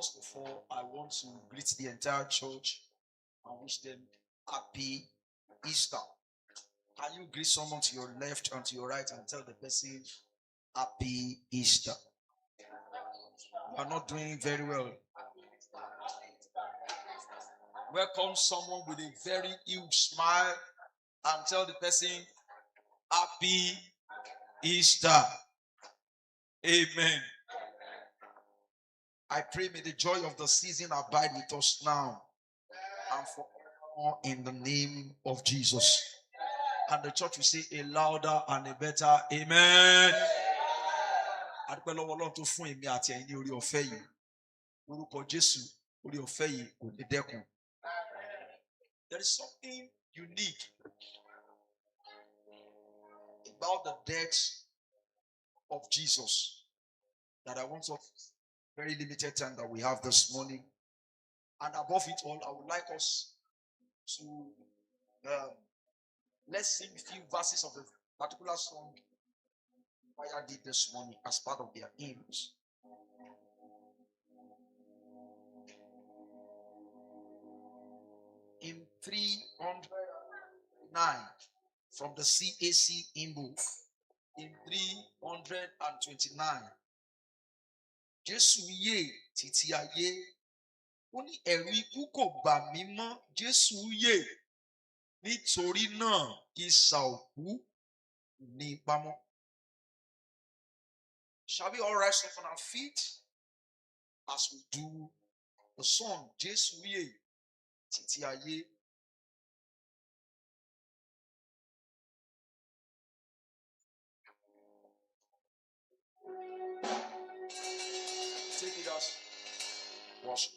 First of all, I want to greet the entire church and wish them happy Easter. Can you greet someone to your left and to your right and tell the person happy Easter? You are not doing very well. Welcome someone with a very huge smile and tell the person happy Easter. Amen. I pray may the joy of the season abide with us now and forever in the name of Jesus. And the church will say a louder and a better amen. There is something unique about the death of Jesus that I want us, very limited time that we have this morning. And above it all, I would like us to let's sing a few verses of a particular song I did this morning as part of their hymns. In 309 from the CAC hymn book, in 329, Jésù yè títí ayé, ó ní ẹ̀rù ikú kò bà mí mọ́, Jésù yè, nítorí náà isà òkú ní pamọ́. Shall we all rise up on our feet as we do the song Jésù yè títí ayé? Take it as worship.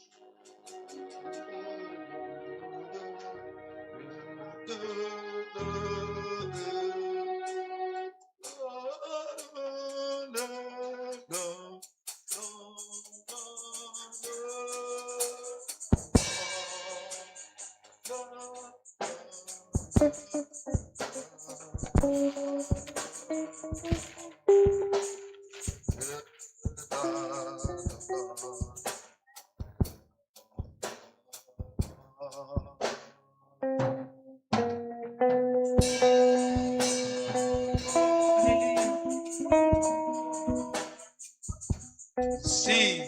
Sing,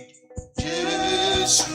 Jesus.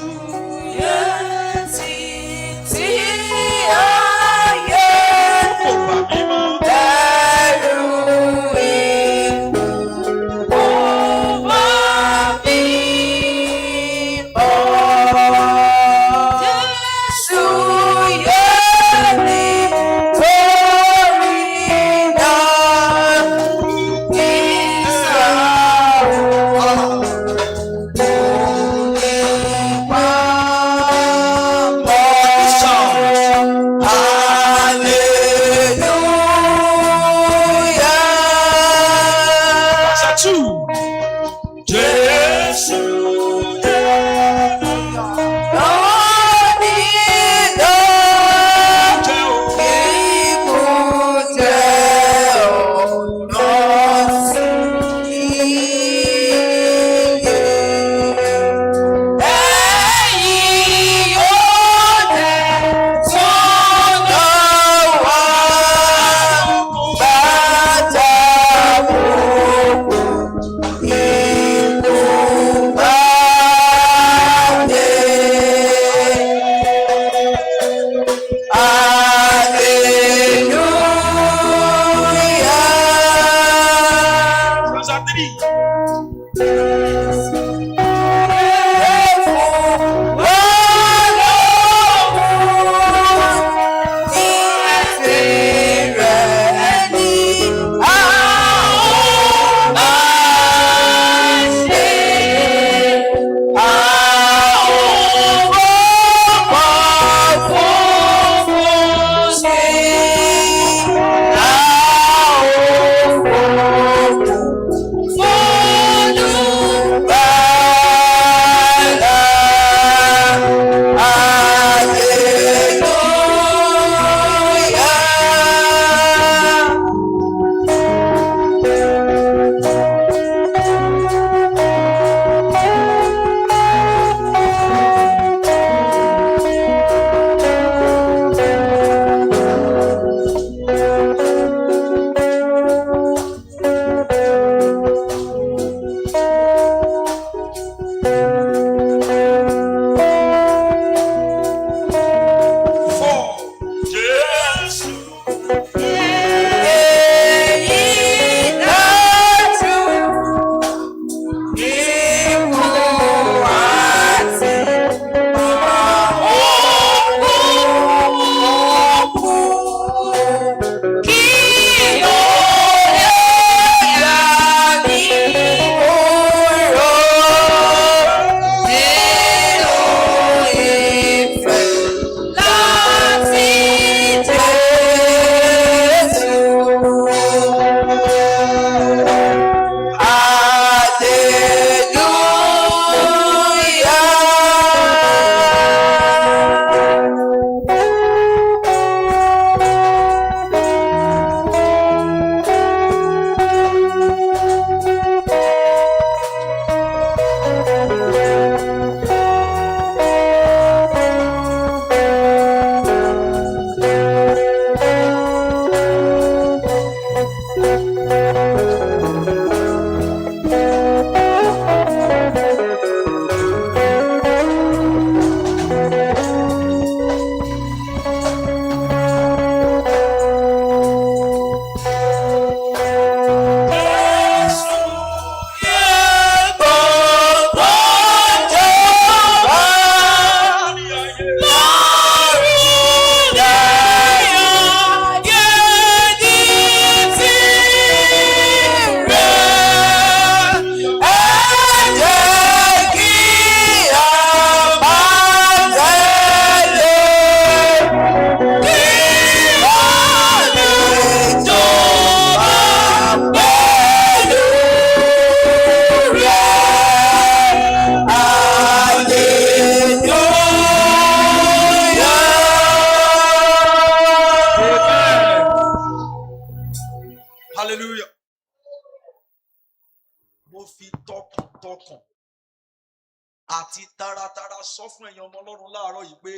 Àti taratara sọ fún ẹ̀yin ọmọ Ọlọ́run láàárọ̀ yìí pé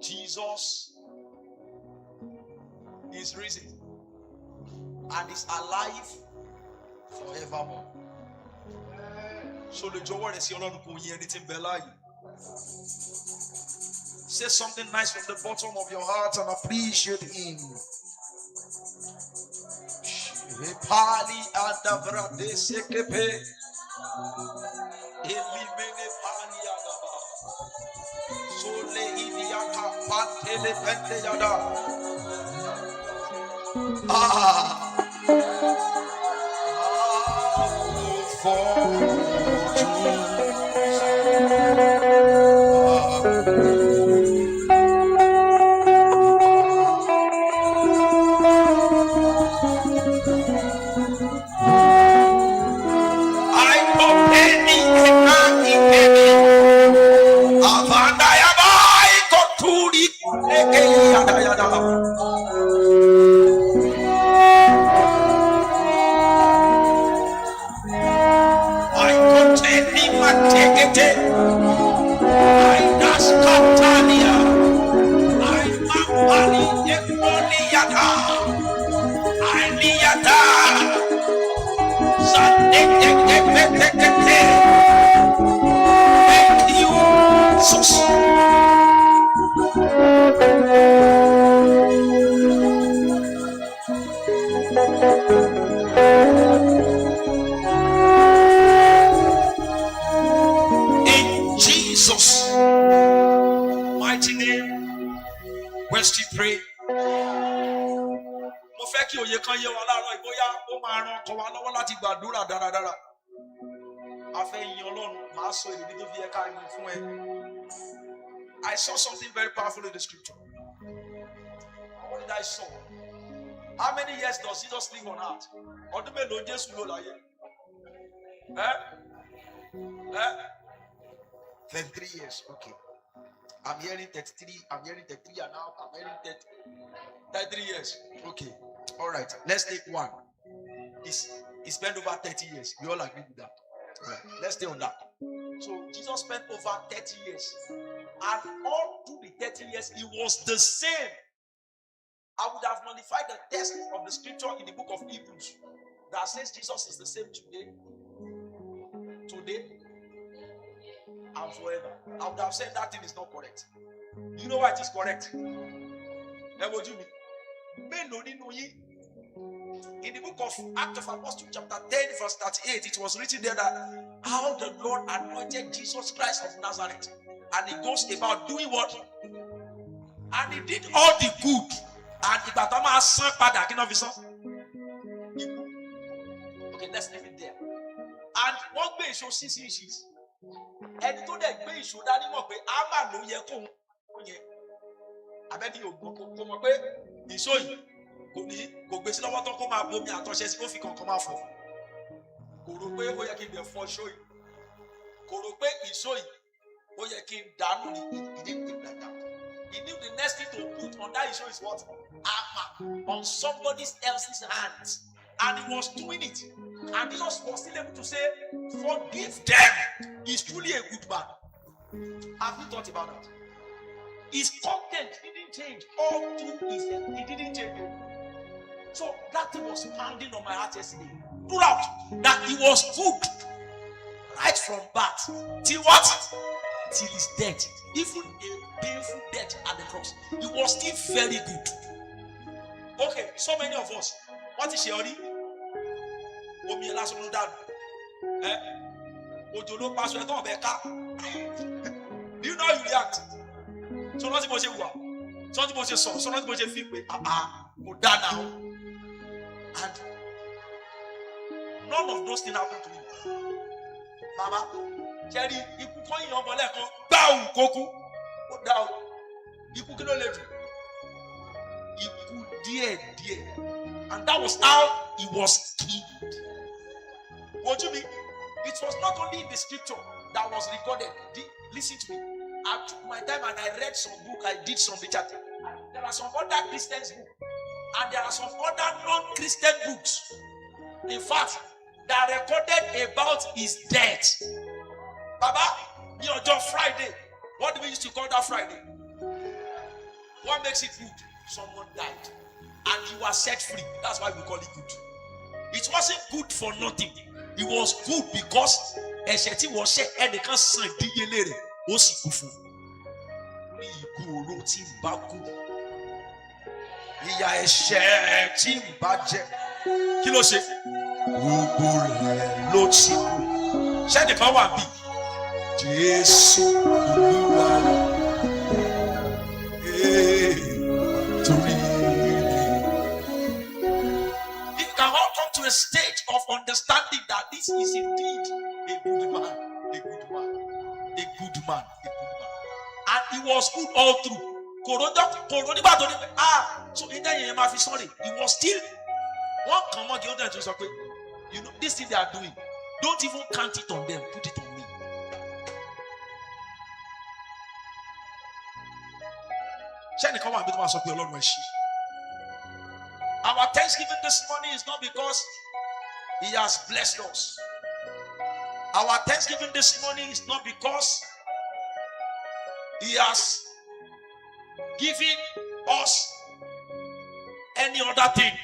Jesus is risen and is alive forevermore. So lè jọ̀wọ́ rẹ̀ sí Ọlọ́run kò yín ẹni tí ń bẹ láàyè. Say something nice from the bottom of your heart and appreciate him. Pali adavrade sekepe. Elimene pali adaba. Sole idiaka pantele pente yada. I saw something very powerful in the scripture. What did I saw? How many years does Jesus live on earth? Then 3 years. Okay. I'm hearing 33. I'm hearing 33 now. I'm hearing 33 years. Okay. All right. Let's take one. He spent over 30 years. We all agree with that. All right. Let's stay on that. So Jesus spent over 30 years. And all through the 30 years, he was the same. I would have nullified the text of the scripture in the book of Hebrews that says Jesus is the same today, and forever. I would have said that thing is not correct. You know why it is correct? What do you mean? In the book of Acts of Apostles, chapter 10, verse 38, it was written there that how the Lord anointed Jesus Christ of Nazareth. And he goes about doing what? And he did all the good. And the Batama son pada king of his son. Okay, let's leave it there. And what way show 6 inches? And to that way show that he won't pay Abba no ye come. I bet you come away. He show you. Go basically what to come about me and touch his coffee can come out for. Go to pay where you can be for show you. Go to pay he show you. He didn't think like that. He knew the next thing to put on that issue is what? Armor on somebody else's hands. And he was doing it. And Jesus was still able to say, forgive them. He's truly a good man. Have you thought about that? His content didn't change. All through his head, he didn't change. So that thing was pounding on my heart yesterday. Throughout, that he was good. Right from birth. Till what? Till his death. Even a painful death at the cross. He was still very good. Okay, so many of us. What is your name? Do you know how you react? So not supposed to work. So not supposed to so not supposed to feel now. And none of those things happened to me. Mama, Jerry, you could call your mother down, Coco, put down. You could not let you could dear. And that was how he was killed. What do you mean? It was not only in the scripture that was recorded. Listen to me. I took my time and I read some book. I did some research. There are some other Christians books. And there are some other non-Christian books. In fact, that recorded about his death. Baba, Your job Friday. What do we used to call that Friday? What makes it good? Someone died and you are set free. That's why we call it good. It wasn't good for nothing. It was good because Esheti was said and they can't sign DLA. Osikufu. Ni ikuru ti baku. Iya Esheti baje. Kí ló ṣe? Gbogbo rẹ̀ ló ti kú. Ṣé nìkan wà bí? Jésù Olúwa. If you can all come to a stage of understanding that this is indeed a good man, a good man, a good man, a good man. And he was good all through. So in that year, sorry, he was still one common the other just okay. You know, this thing they are doing, don't even count it on them, put it on me. Our thanksgiving this morning is not because he has blessed us. Our thanksgiving this morning is not because he has given us any other thing.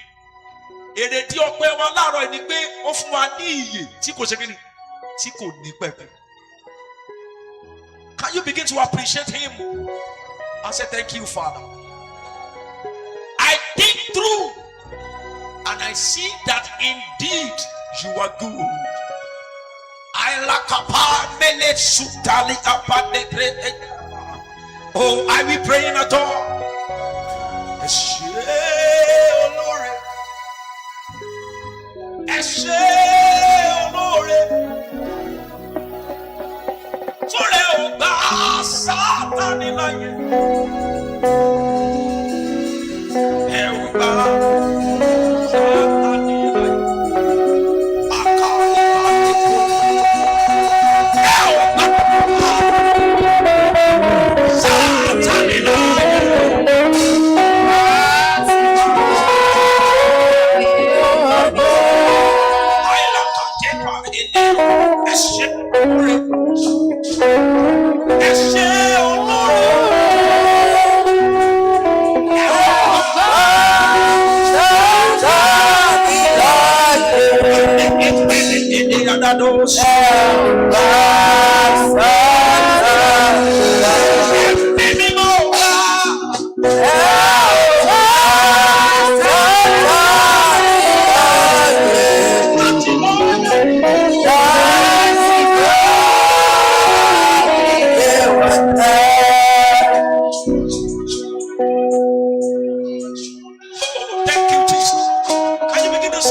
Can you begin to appreciate him and say thank you, Father? I think through and I see that indeed you are good. Oh, I be praying at all.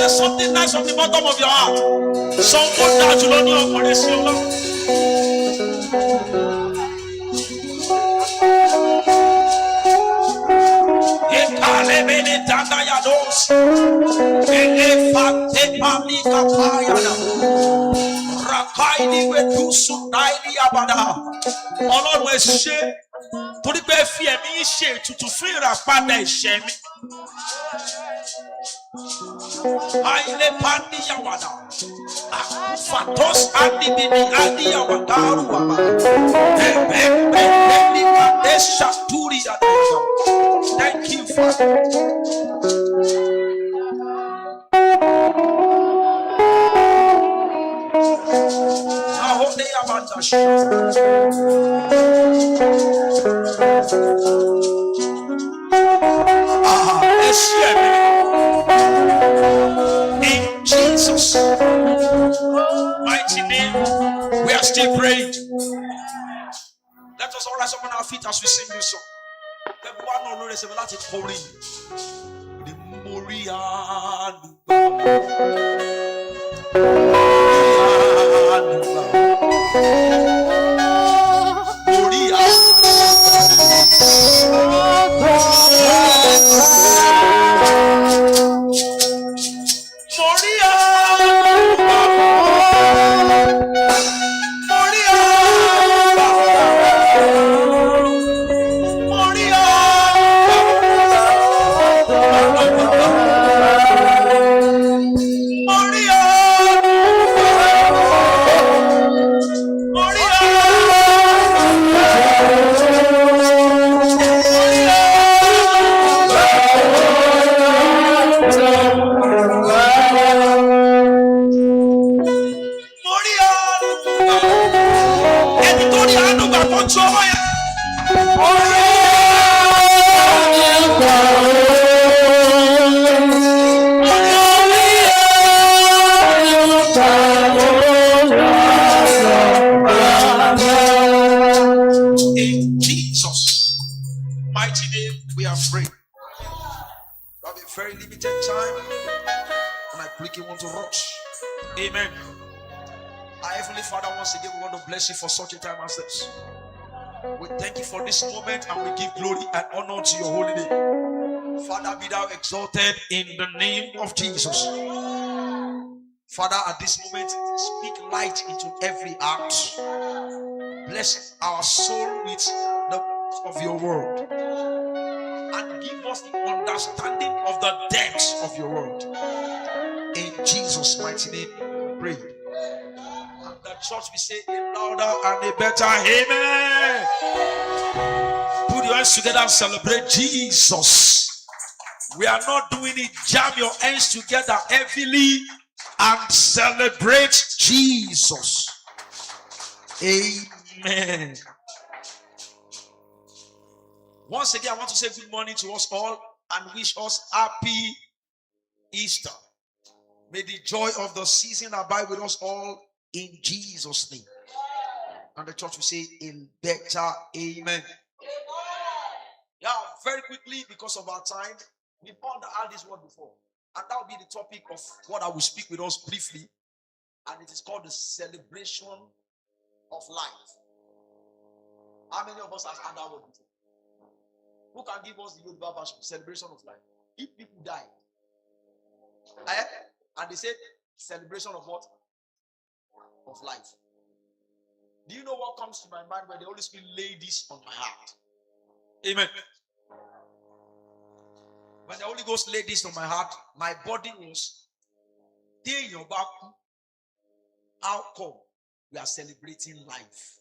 Something nice from the bottom of your heart. Someone that you don't know for this your love. Ọlọ́run ẹ ṣé torí pé fi ẹ̀mí ṣe ètùtù fún ìràpadà ẹ̀ṣẹ̀ mi. Aile pandi yawada. Fatos andi bini andi yawadaru waba. Beni kadesha turi yadesha. Thank you, Father. Ahode yabadashi. In Jesus' mighty name, we are still praying. Let us all rise up on our feet as we sing this song. Everyone know this about it pouring. The Morianu. In Jesus' mighty name, we are free. We have a very limited time, and I quickly want to rush. Amen. Our Heavenly Father, once again, we want to bless you for such a time as this. We thank you for this moment, and we give glory and honor to your holy name. Father, be thou exalted in the name of Jesus. Father, at this moment, speak light into every heart. Bless our soul with the of your word, and give us the understanding of the depths of your word. In Jesus' mighty name, we pray. And the church will say a louder and a better amen. Put your hands together and celebrate Jesus. We are not doing it. Jam your hands together heavily and celebrate Jesus. Amen. Once again, I want to say good morning to us all and wish us happy Easter. May the joy of the season abide with us all in Jesus' name. And the church will say a better amen. Yeah, very quickly, because of our time, we've had this word before. And that will be the topic of what I will speak with us briefly. And it is called the celebration of life. How many of us have had that word before? Who can give us the Yoruba version? Celebration of life. If people die, and they said celebration of what? Of life. Do you know what comes to my mind when the Holy Spirit laid this on my heart? Amen. When the Holy Ghost laid this on my heart, my body was, how come we are celebrating life?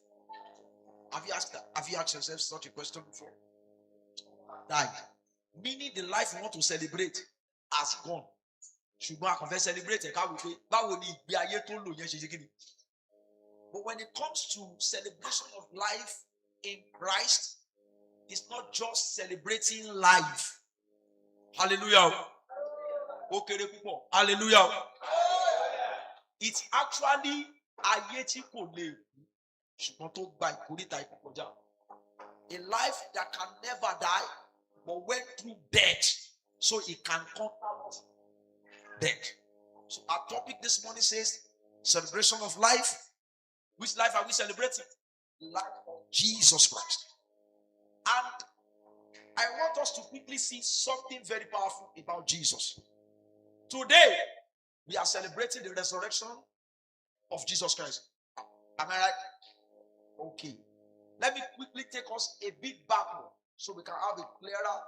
Have you asked yourself such a question before? Died. Meaning the life we want to celebrate has gone. Ṣùgbọ́n a kàn fẹ́ celebrate ẹ̀ka wípé báwo ni ìgbé ayé tó lò yẹn ṣe ṣe kí ni? But when it comes to celebration of life in Christ, it's not just celebrating life. Hallelujah. Hallelujah. It's actually ayé tí kò lè ṣùgbọ́n tó gba ìkórìtà ikú kọjá. A life that can never die but went through death so it can conquer death. So our topic this morning says celebration of life. Which life are we celebrating? Life of Jesus Christ. And I want us to quickly see something very powerful about Jesus. Today, we are celebrating the resurrection of Jesus Christ. Am I right? Okay. Let me quickly take us a bit backward so we can have a clearer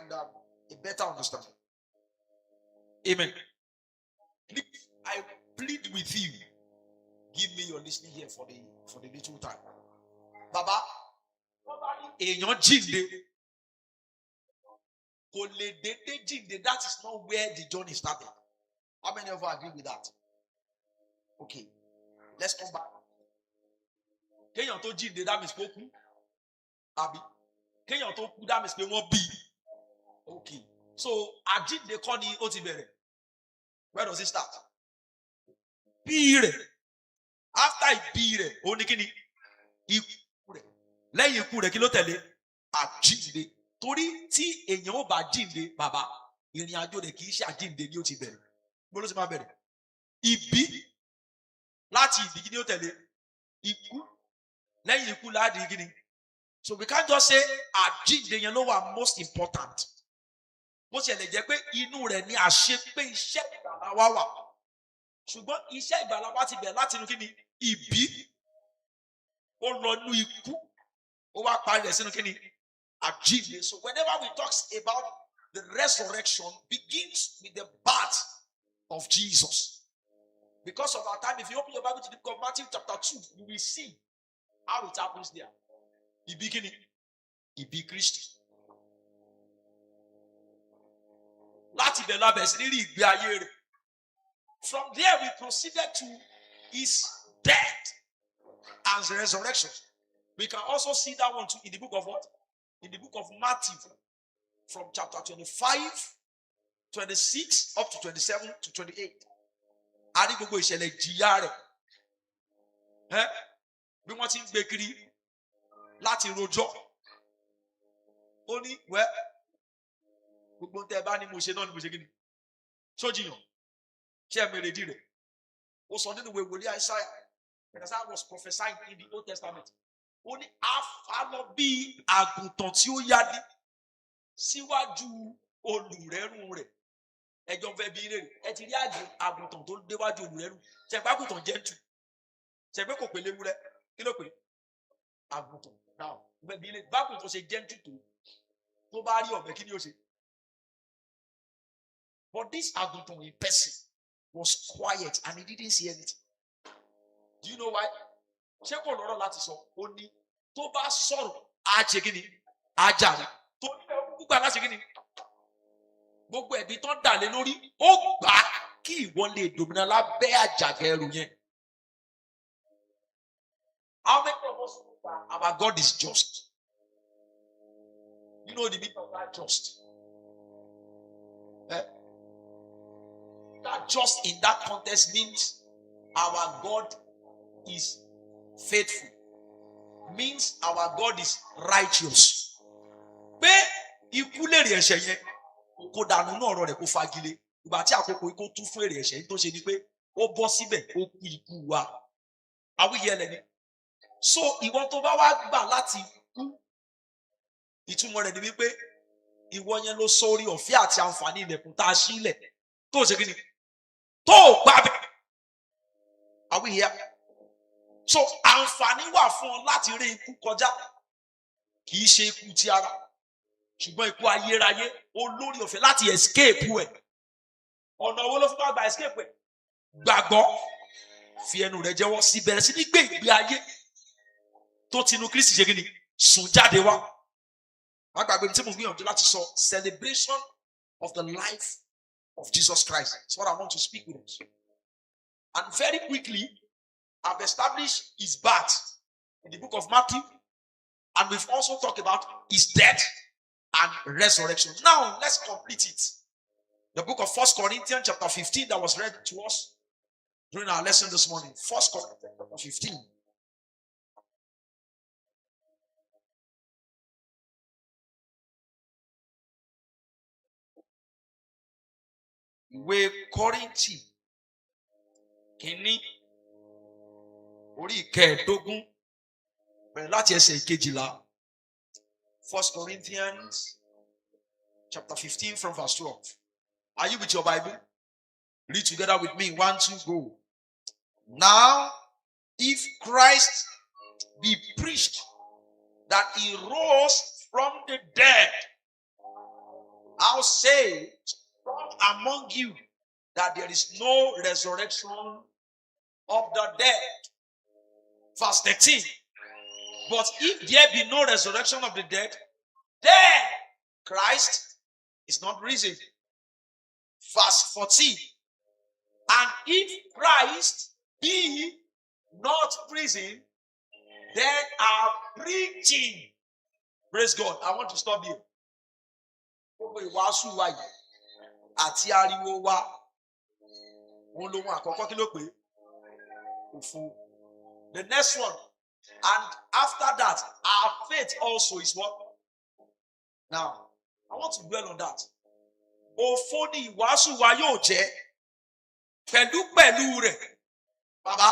and a better understanding. Amen. I plead with you. Give me your listening here for the little time. Baba, èèyàn jíǹde. Kò lè dédé jíǹde. That is not where the journey started. How many of you agree with that? Okay. Let's come back. Kéèyàn tó jíǹde, that means pé ó kú. Àbí. Kéèyàn tó kú, that means pé wọ́n bí. Okay. So, àjíǹde kọ́ ni ó ti bẹ̀rẹ̀. Where does it start? Bí rẹ̀. After ìbí rẹ̀, ó ní kí ni? Ikú rẹ̀. Lẹ́yìn ikú rẹ̀, kí ló tẹ̀lé? Àjíǹde. Torí tí èèyàn ò bá jíǹde, bàbá, ìrìn àjò rẹ̀ kì í ṣe àjíǹde ni ó ti bẹ̀rẹ̀. Bó ló ti máa bẹ̀rẹ̀? Ìbí. Láti ìbí kí ni ó tẹ̀lé? Ikú. Lẹ́yìn ikú láti kí ni? So we can't just say àjíǹde yẹn ló wà most important. Bó ṣe lè jẹ́ pé inú rẹ̀ ni àṣepé iṣẹ́ ìgbàlá wa wà. Ṣùgbọ́n iṣẹ́ ìgbàlá wa ti bẹ̀rẹ̀ láti inú kí ni? Ìbí. Ó lọ nú ikú. Ó wá parí rẹ̀ sínú kí ni? Àjíǹde. So whenever we talk about the resurrection, begins with the birth of Jesus. Because of our time, if you open your Bible to the book of Matthew chapter 2, you will see how it happens there. Ìbí kí ni? Ìbí Kristi. Láti bẹ̀rẹ̀ la bẹ̀rẹ̀ sí ní rí ìgbé ayé rẹ̀. From there we proceeded to his death and resurrection. We can also see that one too in the book of what? In the book of Matthew, from chapter 25, 26 up to 27 to 28. Ari gbogbo ìṣẹ̀lẹ̀ ìjìyà rẹ̀. Bí wọ́n ti ń gbé kiri láti rojọ́. Ó ní wẹ́ gbogbo tẹ́ bá ní mo ṣe náà ni mo ṣe kí ni? Sójìyàn. Ṣé ẹ mèrè dì rẹ̀? Ó sọ nínú ìwé wòlíì Isaiah. Because I was prophesying in the Old Testament. Ó ní àfàlọ́ bí àgùntàn tí ó yáde síwájú olùrẹ́rù rẹ̀. Ẹjọ́ fẹ́ bí rẹ̀. Ẹ ti rí àgùntàn tó déwájú olùrẹ́rù. Ṣẹ̀gbẹ́ àgùntàn jẹ́ jù. Ṣẹ̀gbẹ́ kò pè léwúrẹ́. Kí ló pè? Àgùntàn. Now, bẹ́ẹ̀ bí rẹ̀ bágùntàn ṣe jẹ́ jù tó bá rí ọ̀bẹ kí ni ó ṣe? But this àgùntàn in person was quiet and he didn't see anything. Do you know why? Ṣé kò lọ́rọ̀ láti sọ? Ó ní tó bá sọ̀rọ̀ á ṣe kí ni? Á jàre. Tó ní gbogbo aláṣẹ kí ni? Gbogbo ẹ̀bí tó ń dà lé lórí ó gbà kí ìwọ lè dòmìnà lábẹ́ àjàgà ẹrù yẹn. How many of us know that our God is just? You know the meaning of that just? That just in that context means our God is faithful. Means our God is righteous. Pé ikú lèrè ẹ̀ṣẹ̀ yẹn kó dànù náà ọ̀rọ̀ rẹ̀ kó fagilé. Ìgbà tí àkókò ikú tún fún èrè ẹ̀ṣẹ̀ tó ṣe ni pé ó bọ́ síbẹ̀ ó kú ikú wa. Àwíyẹ lẹ́ni. So ìwọ tó bá wá gbà láti kú, ìtumọ̀ rẹ̀ ni wípé ìwọ yẹn ló sọ orí ọ̀fẹ́ àti àǹfààní ilẹ̀kùn tá a sílẹ̀ tó ṣe kí ni? Tó gbà bẹ̀. Àwíyẹ. So àǹfààní wà fún ọ láti rí ikú kọjá. Kì í ṣe ikú ti ara. Ṣùgbọ́n ikú ayérayé olórí ọ̀fẹ́ láti escape ẹ̀. Ọ̀nà wo ló fi máa gba escape ẹ̀? Gbàgbọ́. Fi ẹnu rẹ̀ jẹ́wọ́ sí bẹ̀rẹ̀ sí ní gbé ìgbé ayé tó tinú Kristi ṣe kí ni? Sùn jáde wá. Má gbàgbé tí mo gbìyànjú láti sọ celebration of the life of Jesus Christ. That's what I want to speak with us. And very quickly, I've established his birth in the book of Matthew, and we've also talked about his death and resurrection. Now, let's complete it. The book of 1 Corinthians chapter 15 that was read to us during our lesson this morning. 1 Corinthians chapter 15. Ìwé Kọ́ríńtì kìíní orí ìkẹẹ̀dógún bẹ̀rẹ̀ láti ẹsẹ̀ ìkejìlá. 1 Corinthians chapter 15 from verse 12. Are you with your Bible? Read together with me. 1, 2, go. Now, if Christ be preached that he rose from the dead, I'll say among you that there is no resurrection of the dead. Verse 13. But if there be no resurrection of the dead, then Christ is not risen. Verse 14. And if Christ be not risen, then our preaching. Praise God. I want to stop here. Àti ariwo wa òun lóhun àkọ́kọ́ kí ló pé òfo. The next one, and after that our faith also is what? Now I want to dwell on that. Òfo ni ìwàásù wa yóò jẹ́ pẹ̀lú rẹ̀ bàbá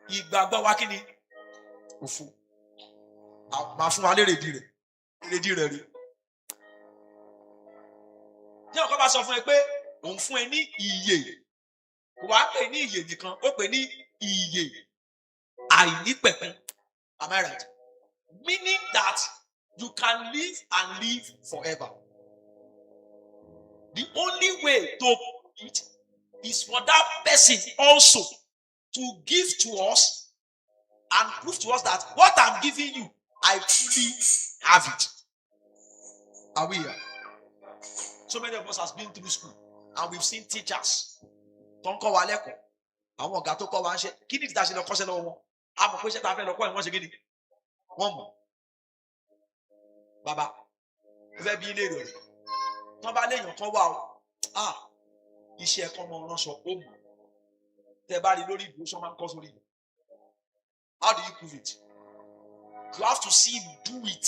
ìgbàgbọ́ wa kí ni? Òfo. Màá fún wa lérèdí rẹ̀ rí. Ní ọ̀kan bá sọ fún ẹ pé òun fún ẹ ní ìyè, kò wá pè ní ìyè nìkan, ó pè ní ìyè àìnípẹ̀kun. Am I right? Meaning that you can live and live forever. The only way to it is for that person also to give to us and prove to us that what I'm giving you, I truly have it. Are we here? So many of us has been through school and we've seen teachers. Tó ń kọ́ wa lẹ́kọ̀ọ́. Àwọn ọ̀gá tó kọ́ wa ń ṣe. Kí ni ìdá ṣe lọ kọ́ṣẹ́ lọ́wọ́ wọn? àmọ́ pé ṣé ta fẹ́ lọ kọ́ ẹ̀ wọ́n ṣe kí ni wọ́n mọ̀ bàbá ó fẹ́ bí ilé rẹ̀ wọ́n bá léèyàn kan wà ó iṣẹ́ ẹ̀kọ́ ọmọ ránṣọ ó mọ̀ tẹ́ bá rí lórí ìdúró sọ máa ń kọ́ sórí. How do you prove it? You have to see him do it.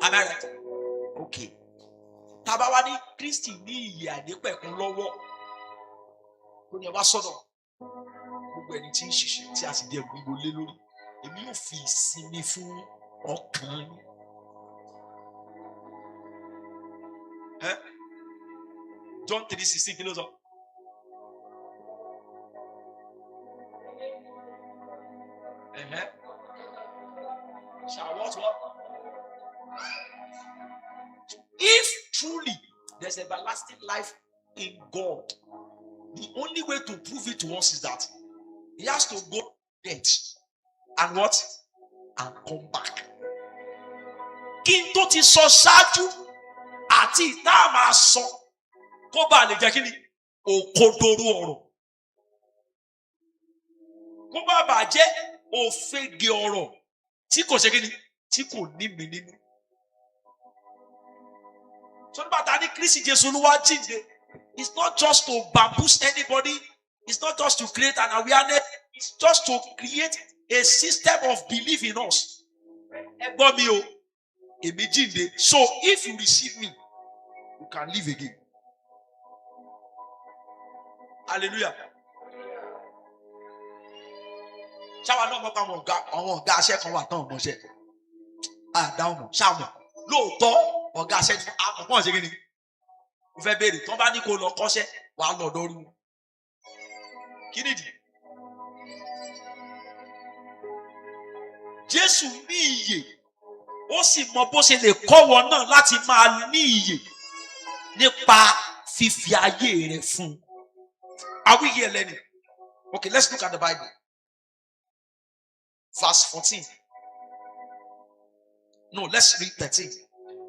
Am I right? Okay. Tàbá wá ní Kristi ní ìyè àdépẹ̀kún lọ́wọ́ tó ní ẹ wá sọ́dọ̀ gbogbo ẹni tí ń ṣiṣẹ́ tí a sì di ẹ̀rù gbogbo lé lórí èmi yóò fi ìsinmi fún ọkàn yín. John 3:16 kí ló sọ? Shall what? If truly there's everlasting life in God, the only way to prove it to us is that he has to go to death and what? And come back. Kí n tó ti sọ ṣáájú àti ìta máa sọ kó bá lè jẹ́ kí ni òkodoro ọ̀rọ̀. Kó bá bàa jẹ́ òfegè ọ̀rọ̀ tí kò ṣe kí ni tí kò ní mi nínú. So nígbà tá a ní Kristi Jésù Olúwa jíǹde, it's not just to bamboozle anybody, it's not just to create an awareness, it's just to create a system of belief in us. Ẹ gbọ́ mi o, èmi jíǹde. So if you receive me, you can live again. Hallelujah. Ṣáwa náà mọ̀ pé àwọn ọ̀gá aṣẹ́ kan wà tán ọmọọṣẹ́. Àdáhùn mọ̀ ṣáàmù. Lóòótọ́ ọ̀gá aṣẹ́ ni àmọ̀ pọ̀ ṣe kí ni? Mo fẹ́ béèrè tó bá ní kó lọ kọ́ṣẹ́ wà á lọ dọ́rú. Kí nìdí? Jésù ní ìyè. Ó sì mọ bó ṣe lè kọ́ wọn náà láti máa ní ìyè nípa fífi ayé rẹ̀ fún. Are we here learning? Okay, let's look at the Bible. Verse 14. No, let's read 13.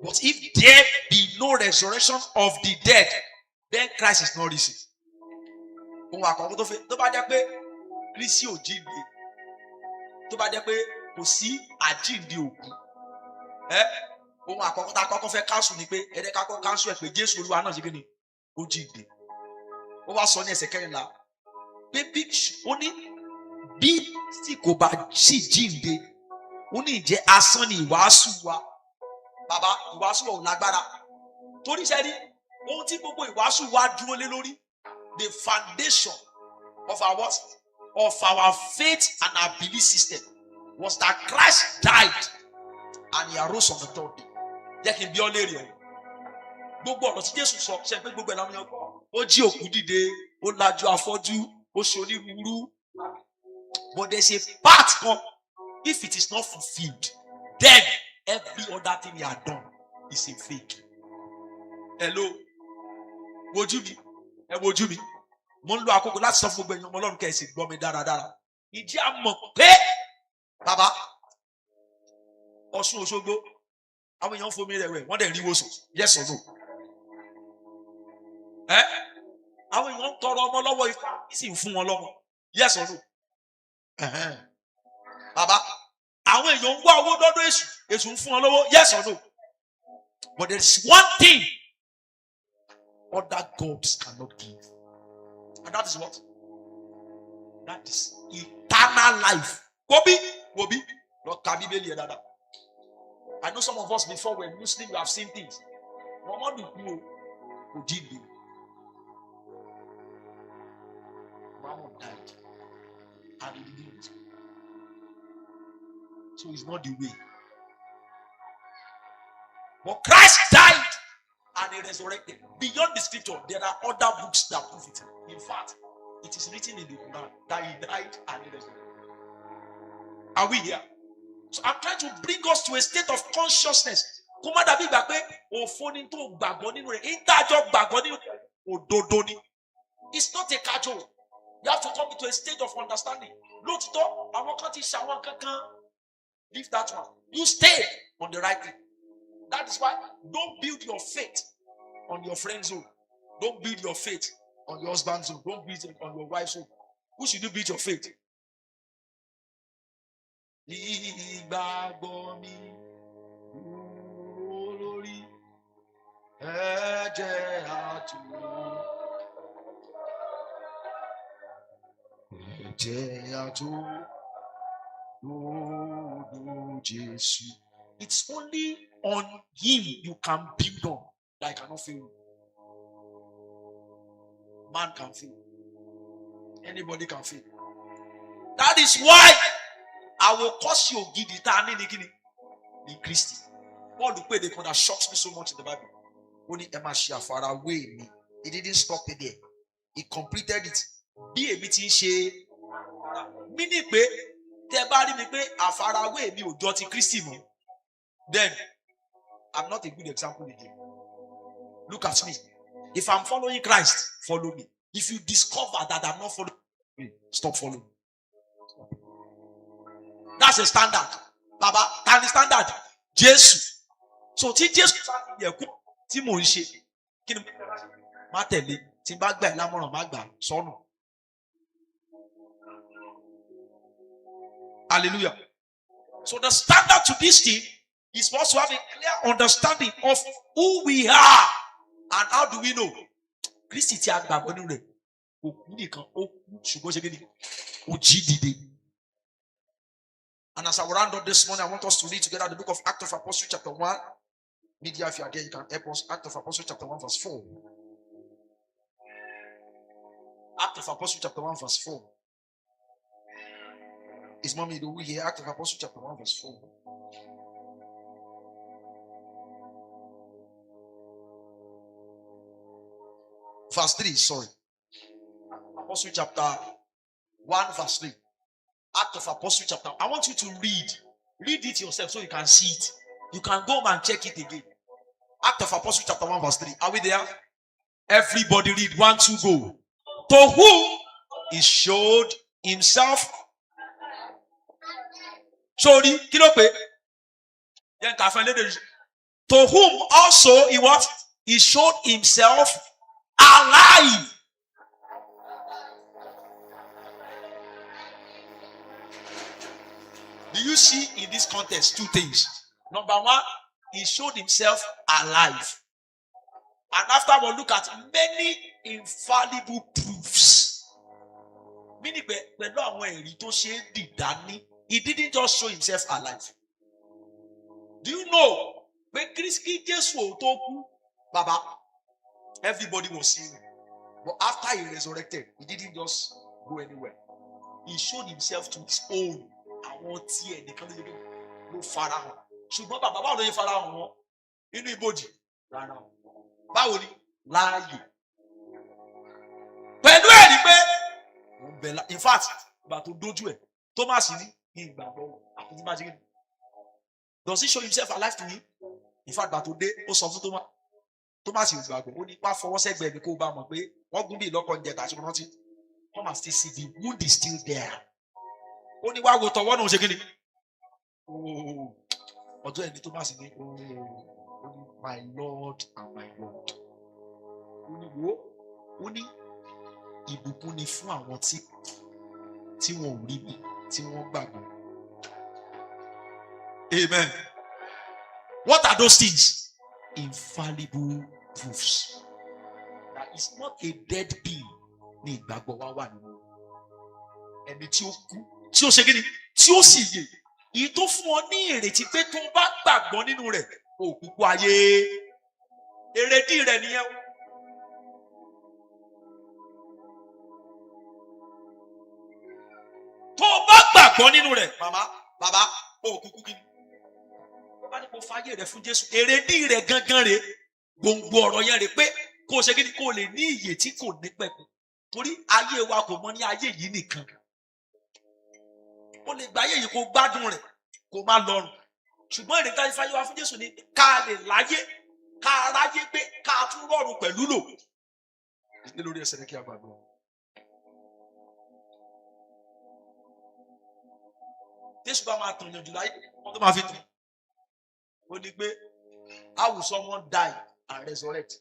But if there be no resurrection of the dead, then Christ is not risen. Ohun àkọ́kọ́ tó bá jẹ́ pé Kristi ò jíǹde, tó bá jẹ́ pé kò sí àjíǹde òkú. Ohun àkọ́kọ́ tá a kọ́kọ́ fẹ́ káńsù ni pé ẹ̀rẹ́ ká kọ́ káńsù ẹ̀ pé Jésù Olúwa náà ṣe kí ni? Ó jíǹde. Ó wá sọ ní ẹsẹ̀ kẹrìnlá pé ó ní bí tí kò bá sì jíǹde, ó ní ìjẹ́ asán ni ìwàásù wa. Bàbá ìwàásù wa ò lágbára. Torí ṣe rí ohun tí gbogbo ìwàásù wa dúró lé lórí, the foundation of our what? Of our faith and our belief system was that Christ died and he arose on the third day. Jẹ́ kí n bí ọ léèrè ọ̀rọ̀. Gbogbo ọ̀rọ̀ tí Jésù sọ ṣe pé gbogbo ẹ̀ láwọn yẹn kọ́. Ó jí òkú dìde, ó lajú afọ́jú, ó ṣe onírúurú. But there's a part come, if it is not fulfilled, then every other thing he had done is a fake. Hello? Wojú mi, ẹ wojú mi. Mo ń lo àkókò láti sọ fún gbogbo ẹ̀yin ọmọ Ọlọ́run kẹ́sì gbọ́ mi dáradára. Ìdí àmọ̀ pé bàbá Ọ̀ṣun Òṣogbo àwọn èèyàn fomi rẹ̀ wẹ̀ wọ́n dẹ̀ rí wòsàn. Yes or no? Àwọn èèyàn ń tọrọ ọmọ lọ́wọ́ Ifá sì ń fún wọn lọ́mọ. Yes or no? Bàbá àwọn èèyàn ń wá owó dọ́dọ̀ èṣù ń fún wọn lọ́wọ́. Yes or no? But there is one thing other gods cannot give, and that is what? That is eternal life. Wobi, Lord ka Bíbélì ẹ dáadáa. I know some of us before when Muslim you have seen things. Muhammadu kò jíǹde. Muhammad died and he didn't. So it's not the way. But Christ died and he resurrected. Beyond the scripture, there are other books that prove it. In fact, it is written in the Quran that he died and he resurrected. Are we here? So I'm trying to bring us to a state of consciousness. Kó má dàbí ìgbà pé òfóni tó gbàgbọ́ nínú rẹ̀, ìdájọ́ gbàgbọ́ nínú rẹ̀, òdodo ni. It's not a casual. You have to come into a state of understanding. Lóòtítọ́, àwọn kan ti ṣàwọn kankan. Leave that one. You stay on the right thing. That is why don't build your faith on your friend's own. Don't build your faith on your husband's own. Don't build it on your wife's own. Who should you build your faith? ìgbàgbọ́ mi dúró lórí ẹ̀jẹ̀ àtúwò. Ẹ̀jẹ̀ àtúwò Jésù. It's only on him you can build on. That cannot fail. Man can fail. Anybody can fail. That is why I will cause you in Christ. All the way they could have shocked me so much in the Bible. Only Emma far away me. He didn't stop it there. He completed it. Be a meeting she meaning pé tẹ́ bá rí mi pé àfarawé mi ò jọ ti Kristi mọ́. Then I'm not a good example again. Look at me. If I'm following Christ, follow me. If you discover that I'm not following me, stop following. That's a standard. Baba, can the standard? Jesus. So tí Jésù yẹ kú tí mò ń ṣe kí ni má tẹ̀lé tí bá gbà ẹ́ lámọ̀ràn má gbà sọ́nù. Hallelujah. So the standard to this thing is for us to have a clear understanding of who we are and how do we know. Kristi tí a gbàgbọ́ nínú rẹ̀ òkú nìkan ó kú ṣùgbọ́n ṣe kí ni ó jí dìde. And as I will round up this morning, I want us to read together the book of Acts of Apostles chapter 1. Media, if you are there, you can help us. Acts of Apostles chapter 1 verse 4. Acts of Apostles chapter 1 verse 4. Is mommy do we hear Acts of Apostles chapter 1 verse 4? Verse 3, sorry. Apostle chapter 1 verse 3. Act of Apostle chapter. I want you to read. Read it yourself so you can see it. You can go home and check it again. Act of Apostle chapter 1 verse 3. Are we there? Everybody read. 1, 2, go. To whom he showed himself. Sorry, to whom also he what? He showed himself alive. Do you see in this context two things? Number one, he showed himself alive. And afterward, look at many infallible proofs. Meaning, he didn't just show himself alive. Do you know when Christy just Baba, everybody was seeing him. But after he resurrected, he didn't just go anywhere. He showed himself to his own. Àwọn tí ẹnìkan ló farahàn ṣùgbọ́n bàbá báwo ló yẹ farahàn wọn inú ibojì rárá báwo ni láàyè pẹ̀lú ẹ̀rí pé wọ́n bẹ̀la in fact ìgbà tó dójú ẹ̀ Thomas ní ìgbàgbọ́ àti bá ṣe does he show himself alive to him? In fact ìgbà tó dé ó sọ fún Thomas ìgbàgbọ́ ó ní wá fọwọ́ sẹ́gbẹ̀ẹ́ mi kó o bá mọ̀ pé wọ́n gún bí ìlọ́kọ̀ ń jẹ tàṣí rántí Thomas still see the wound is still there. Ó ní wá wo tọwọ́ náà ṣe kí ni? Ọjọ́ ẹni tó bá sì ní my Lord and my Lord. Ó ní wo ó ní ìbùkún ni fún àwọn tí wọn ò rí mi tí wọ́n gbàgbọ́. Amen. What are those things? Infallible proofs. That is not a dead being. Ní ìgbàgbọ́ wá wà nínú ẹni tí ó kú. Tí ó ṣe kí ni? Tí ó sì yè. Èyí tó fún ọ ní ìrètí pé tó bá gbàgbọ́ nínú rẹ̀, òkùnkùn ayé. Èrèdí rẹ̀ nìyẹn. Tó bá gbàgbọ́ nínú rẹ̀, màmá, bàbá, òkùnkùn kí ni? Tó bá ní kó fàyè rẹ̀ fún Jésù, èrèdí rẹ̀ gangan rẹ̀, gbòǹgbò ọ̀rọ̀ yẹn rẹ̀ pé kó ṣe kí ni kó lè ní ìyè tí kò ní pẹ̀kun. Torí ayé wa kò mọ ní ayé yìí nìkan. Ó lè gba ayé yìí kó gbádùn rẹ̀ kó má lọ́rùn. Ṣùgbọ́n ìrètí ìfàyè wa fún Jésù ni ká lè láyé, ká ráyé pé ká tún rọrùn pẹ̀lú lò. Ìdílé lórí ẹsẹ̀ ní kí a gbàgbọ́. Jésù bá máa tàn yànjú láyé, wọ́n tó máa fi tàn. Ó ní pé how will someone die and resurrect?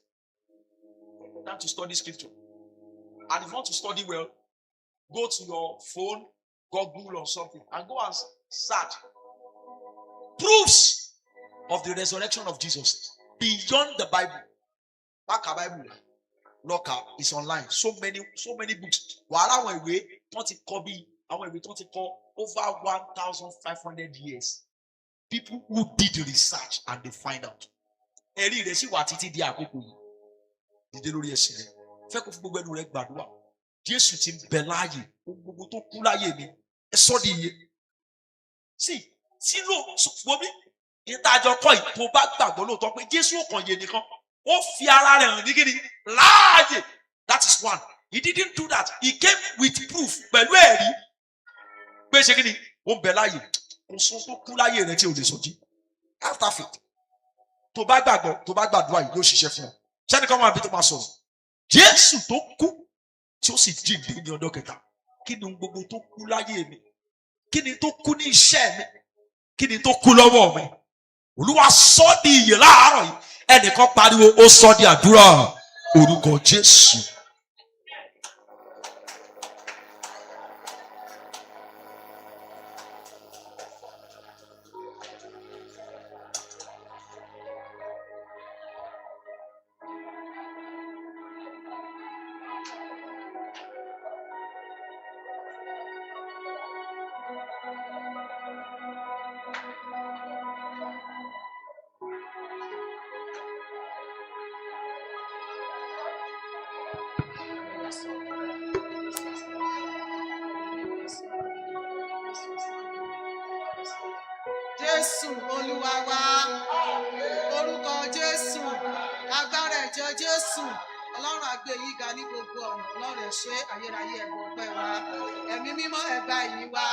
Time to study scripture. And if you want to study well, go to your phone Google or something and go and search proofs of the resurrection of Jesus beyond the Bible. Back a Bible. Locker is online. So many books. While our way, 20 copy, our way 20 over 1,500 years. People who did the research and they find out. Eri resi wa titi di akoko yi. Dide lórí ẹsẹ̀ rẹ̀. Fẹ́ kó fún gbogbo ẹnu rẹ̀ gbàdúrà. Jésù ti bẹ̀ láàyè. Gbogbo tó kú láyé mi. Ẹ sọ di iye. Sí, sínú wọ́n bí ìtajọ kọ́ yìí tó bá gbàgbọ́ lóòótọ́ pé Jésù ò kàn yé nìkan. Ó fi ara rẹ̀ hàn ní kíni láàyè. That is one. He didn't do that. He came with proof. Pẹ̀lú ẹ̀rí. Pé ṣe kíni ó bẹ̀ láàyè. Kò sọ tó kú láyé rẹ̀ tí ò lè sọjí. After faith. Tó bá gbàgbọ́, tó bá gbàdúrà yìí yóò ṣiṣẹ́ fún ọ. Ṣẹ́ni kan máa bí tó máa sọ̀rọ̀. Jésù tó kú tí ó sì jíǹde ní ọjọ́ kẹta. Kí ni gbogbo tó kú láyé mi? Kí ni tó kú ní iṣẹ́ mi? Kí ni tó kú lọ́wọ́ mi? Olúwa sọ di ìyè láàárọ̀ yìí. Ẹnìkan pariwo ó sọ di àdúrà orúkọ Jésù. Jésù Olúwa wa, orúkọ Jésù, agbára ẹ̀jẹ̀ Jésù, Ọlọ́run àgbé yín ga ní gbogbo ọ̀nà, Ọlọ́run ẹ ṣé ayérayé ẹ̀gbọ́n pẹ́ wa, ẹ̀mí mímọ́ ẹ gba ìyìn wa.